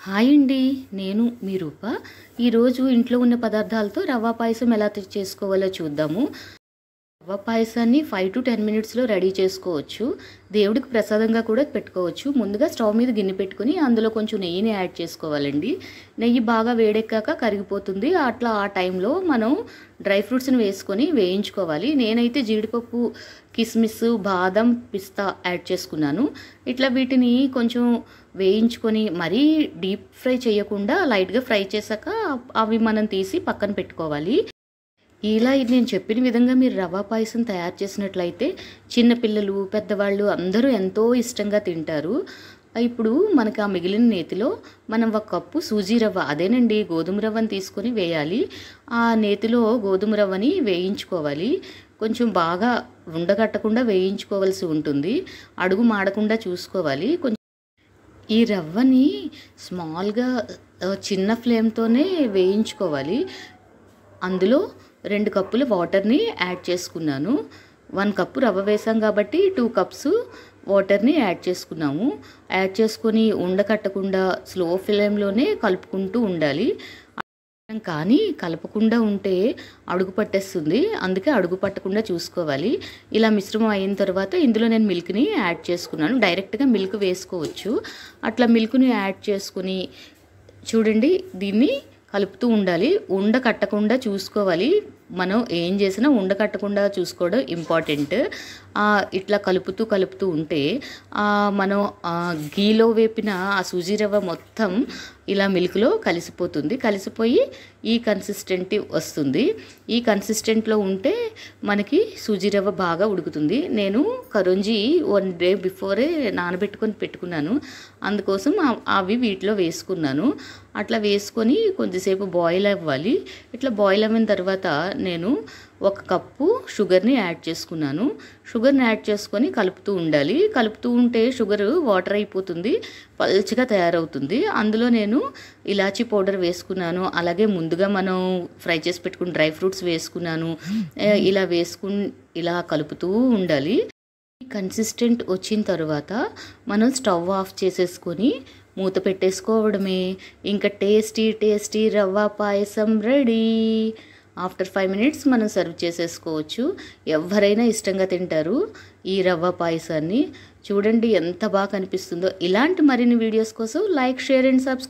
Hi అండి. నేను మీ రూప. ఈరోజు ఇంట్లో ఉన్న పదార్థాలతో రవ్వ పాయసం ఎలా చేసుకోవాలో చూద్దాము. రవ్వ పాయసాన్ని 5-10 మినిట్స్‌లో రెడీ చేసుకోవచ్చు. దేవుడికి ప్రసాదంగా కూడా పెట్టుకోవచ్చు. ముందుగా స్టవ్ మీద గిన్నె పెట్టుకొని అందులో కొంచెం నెయ్యిని యాడ్ చేసుకోవాలండి. నెయ్యి బాగా వేడెక్కాక కరిగిపోతుంది. అట్లా ఆ టైంలో మనం డ్రై ఫ్రూట్స్‌ని వేసుకొని వేయించుకోవాలి. నేనైతే జీడిపప్పు, కిస్మిస్, బాదం, పిస్తా యాడ్ చేసుకున్నాను. ఇట్లా వీటిని కొంచెం వేయించుకొని మరీ డీప్ ఫ్రై చేయకుండా లైట్‌గా ఫ్రై చేశాక అవి మనం తీసి పక్కన పెట్టుకోవాలి. ఇలా నేను చెప్పిన విధంగా మీరు రవ్వ పాయసం తయారు చేసినట్లయితే చిన్నపిల్లలు, పెద్దవాళ్ళు అందరూ ఎంతో ఇష్టంగా తింటారు. ఇప్పుడు మనకి ఆ మిగిలిన నేతిలో మనం 1 కప్పు సూజీ రవ్వ, అదేనండి గోధుమ రవ్వని తీసుకొని వేయాలి. ఆ నేతిలో గోధుమ రవ్వని వేయించుకోవాలి. కొంచెం బాగా ఉండగట్టకుండా వేయించుకోవాల్సి ఉంటుంది. అడుగు మాడకుండా చూసుకోవాలి. ఈ రవ్వని స్మాల్‌గా చిన్న ఫ్లేమ్‌తోనే వేయించుకోవాలి. అందులో 2 కప్పుల వాటర్‌ని యాడ్ చేసుకున్నాను. 1 కప్పు రవ్వ వేసాం కాబట్టి 2 కప్స్ వాటర్‌ని యాడ్ చేసుకున్నాము. యాడ్ చేసుకొని ఉండకట్టకుండా స్లో ఫ్లేమ్‌లోనే కలుపుకుంటూ ఉండాలి. కానీ కలపకుండా ఉంటే అడుగు పట్టేస్తుంది. అందుకే అడుగు పట్టకుండా చూసుకోవాలి. ఇలా మిశ్రమం అయిన తర్వాత ఇందులో నేను మిల్క్‌ని యాడ్ చేసుకున్నాను. డైరెక్ట్‌గా మిల్క్ వేసుకోవచ్చు. అట్లా మిల్క్‌ని యాడ్ చేసుకొని చూడండి, దీన్ని కలుపుతూ ఉండాలి. ఉండకట్టకుండా చూసుకోవాలి. మనం ఏం చేసినా ఉండకట్టకుండా చూసుకోవడం ఇంపార్టెంట్. ఇట్లా కలుపుతూ ఉంటే మనం గీలో వేపిన ఆ సూజీ రవ్వ మొత్తం ఇలా మిల్క్లో కలిసిపోయి ఈ కన్సిస్టెంటీ వస్తుంది. ఈ కన్సిస్టెంట్లో ఉంటే మనకి సూజీ రవ్వ బాగా ఉడుకుతుంది. నేను కరోంజీ 1 డే బిఫోరే నానబెట్టుకొని పెట్టుకున్నాను. అందుకోసం అవి వీటిలో వేసుకున్నాను. అట్లా వేసుకొని కొద్దిసేపు బాయిల్ అవ్వాలి. ఇట్లా బాయిల్ అయిన తర్వాత నేను 1 కప్పు షుగర్ని యాడ్ చేసుకున్నాను. షుగర్ని యాడ్ చేసుకొని కలుపుతూ ఉండాలి. కలుపుతూ ఉంటే షుగర్ వాటర్ అయిపోతుంది, పల్చగా తయారవుతుంది. అందులో నేను ఇలాచీ పౌడర్ వేసుకున్నాను. అలాగే ముందుగా మనం ఫ్రై చేసి పెట్టుకున్న డ్రై ఫ్రూట్స్ వేసుకున్నాను. ఇలా కలుపుతూ ఉండాలి. కన్సిస్టెంట్ వచ్చిన తర్వాత మనం స్టవ్ ఆఫ్ చేసేసుకొని మూత పెట్టేసుకోవడమే. ఇంకా టేస్టీ రవ్వ పాయసం రెడీ. ఆఫ్టర్ 5 మినిట్స్ మనం సర్వ్ చేసేసుకోవచ్చు. ఎవరైనా ఇష్టంగా తింటారు ఈ రవ్వ పాయసాన్ని. చూడండి ఎంత బాగా కనిపిస్తుందో. ఇలాంటి మరిన్ని వీడియోస్ కోసం లైక్, షేర్ అండ్ సబ్స్క్రైబ్.